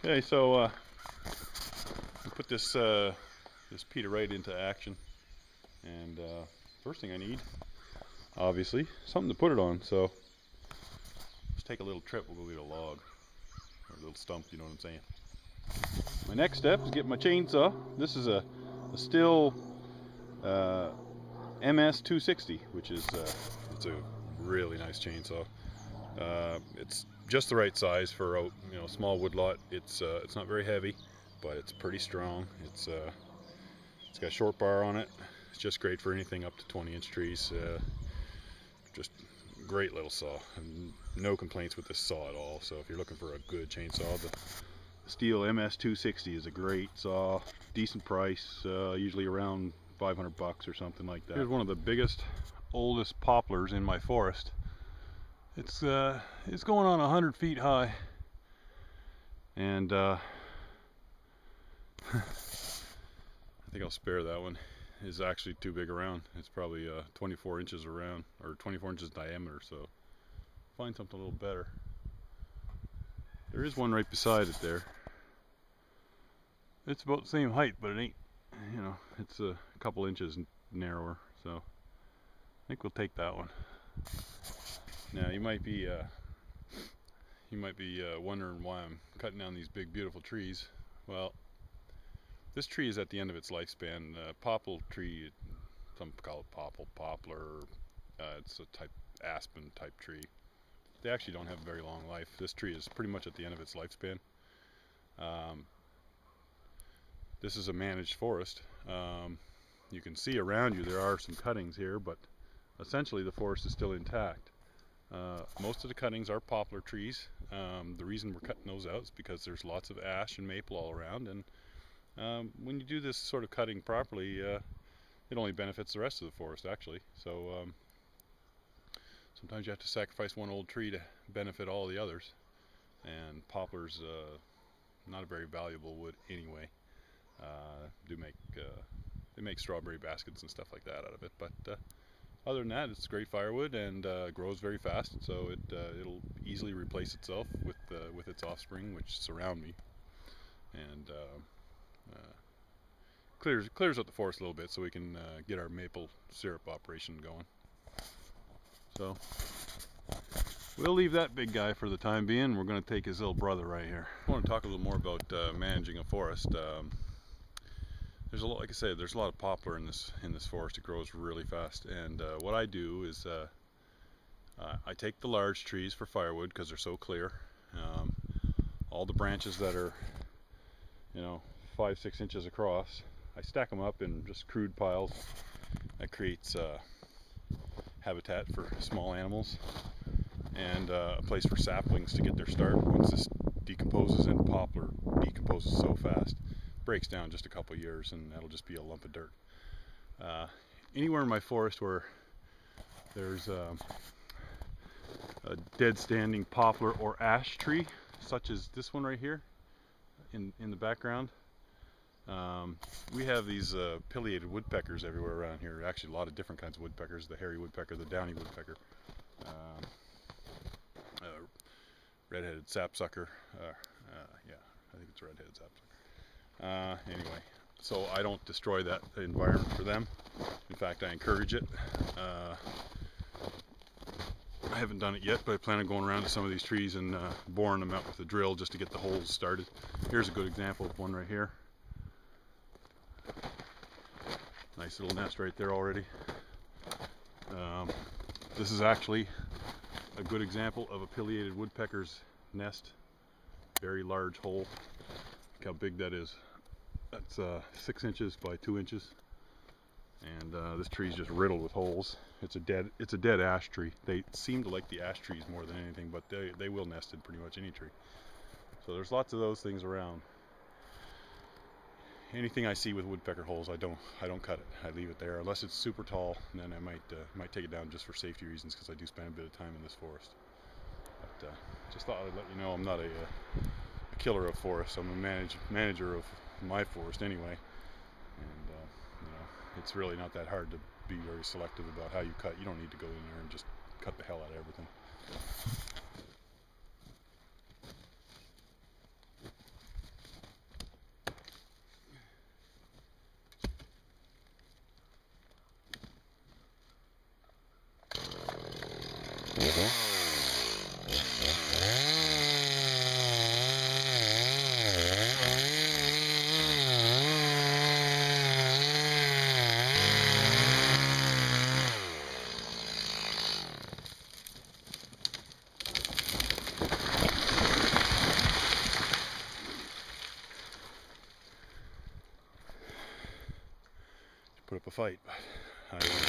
Okay, so we put this Peter right into action, and first thing I need, obviously, something to put it on. So let's take a little trip. We'll go get a log or a little stump. You know what I'm saying? My next step is get my chainsaw. This is a Stihl MS 260, which is it's a really nice chainsaw. It's just the right size for a small woodlot. It's not very heavy, but it's pretty strong. It's got a short bar on it. It's just great for anything up to 20-inch trees. Just great little saw. No complaints with this saw at all. So if you're looking for a good chainsaw, the Stihl MS 260 is a great saw. Decent price, usually around 500 bucks or something like that. Here's one of the biggest, oldest poplars in my forest. It's going on 100 feet high, and I think I'll spare that one. It's actually too big around. It's probably 24 inches around, or 24 inches diameter, so find something a little better. There is one right beside it there. It's about the same height, but it ain't, it's a couple inches narrower, so I think we'll take that one. Now you might be wondering why I'm cutting down these big beautiful trees. Well, this tree is at the end of its lifespan. Poplar tree, some call it poplar. It's a type aspen type tree. They actually don't have a very long life. This tree is pretty much at the end of its lifespan. This is a managed forest. You can see around you there are some cuttings here, but essentially the forest is still intact. Most of the cuttings are poplar trees. The reason we're cutting those out is because there's lots of ash and maple all around, and when you do this sort of cutting properly, it only benefits the rest of the forest actually. So sometimes you have to sacrifice one old tree to benefit all the others, and poplar's not a very valuable wood anyway. They make strawberry baskets and stuff like that out of it, but other than that, it's great firewood and grows very fast, so it'll easily replace itself with its offspring, which surround me, and clears up the forest a little bit, so we can get our maple syrup operation going. So we'll leave that big guy for the time being. We're going to take his little brother right here. I want to talk a little more about managing a forest. There's a lot, like I said, there's a lot of poplar in this forest. It grows really fast, and what I do is I take the large trees for firewood because they're so clear. All the branches that are 5-6 inches across, I stack them up in just crude piles. That creates habitat for small animals and a place for saplings to get their start. Once this decomposes, and poplar decomposes so fast, breaks down just a couple years, and that'll just be a lump of dirt. Anywhere in my forest where there's a dead standing poplar or ash tree, such as this one right here in the background, we have these pileated woodpeckers everywhere around here. Actually, a lot of different kinds of woodpeckers: the hairy woodpecker, the downy woodpecker, red-headed sapsucker. Yeah, I think it's red-headed sapsucker. Anyway, so I don't destroy that environment for them. In fact, I encourage it. I haven't done it yet, but I plan on going around to some of these trees and boring them out with a drill just to get the holes started. Here's a good example of one right here. Nice little nest right there already. This is actually a good example of a pileated woodpecker's nest. Very large hole. Look how big that is. That's 6 inches by 2 inches, and this tree's just riddled with holes. It's a dead ash tree. They seem to like the ash trees more than anything, but they will nest in pretty much any tree. So there's lots of those things around. Anything I see with woodpecker holes, I don't cut it. I leave it there unless it's super tall, and then I might take it down just for safety reasons, because I do spend a bit of time in this forest. But just thought I'd let you know I'm not a killer of forests. I'm a manager of my forest anyway, and it's really not that hard to be very selective about how you cut. You don't need to go in there and just cut the hell out of everything. Put up a fight, but I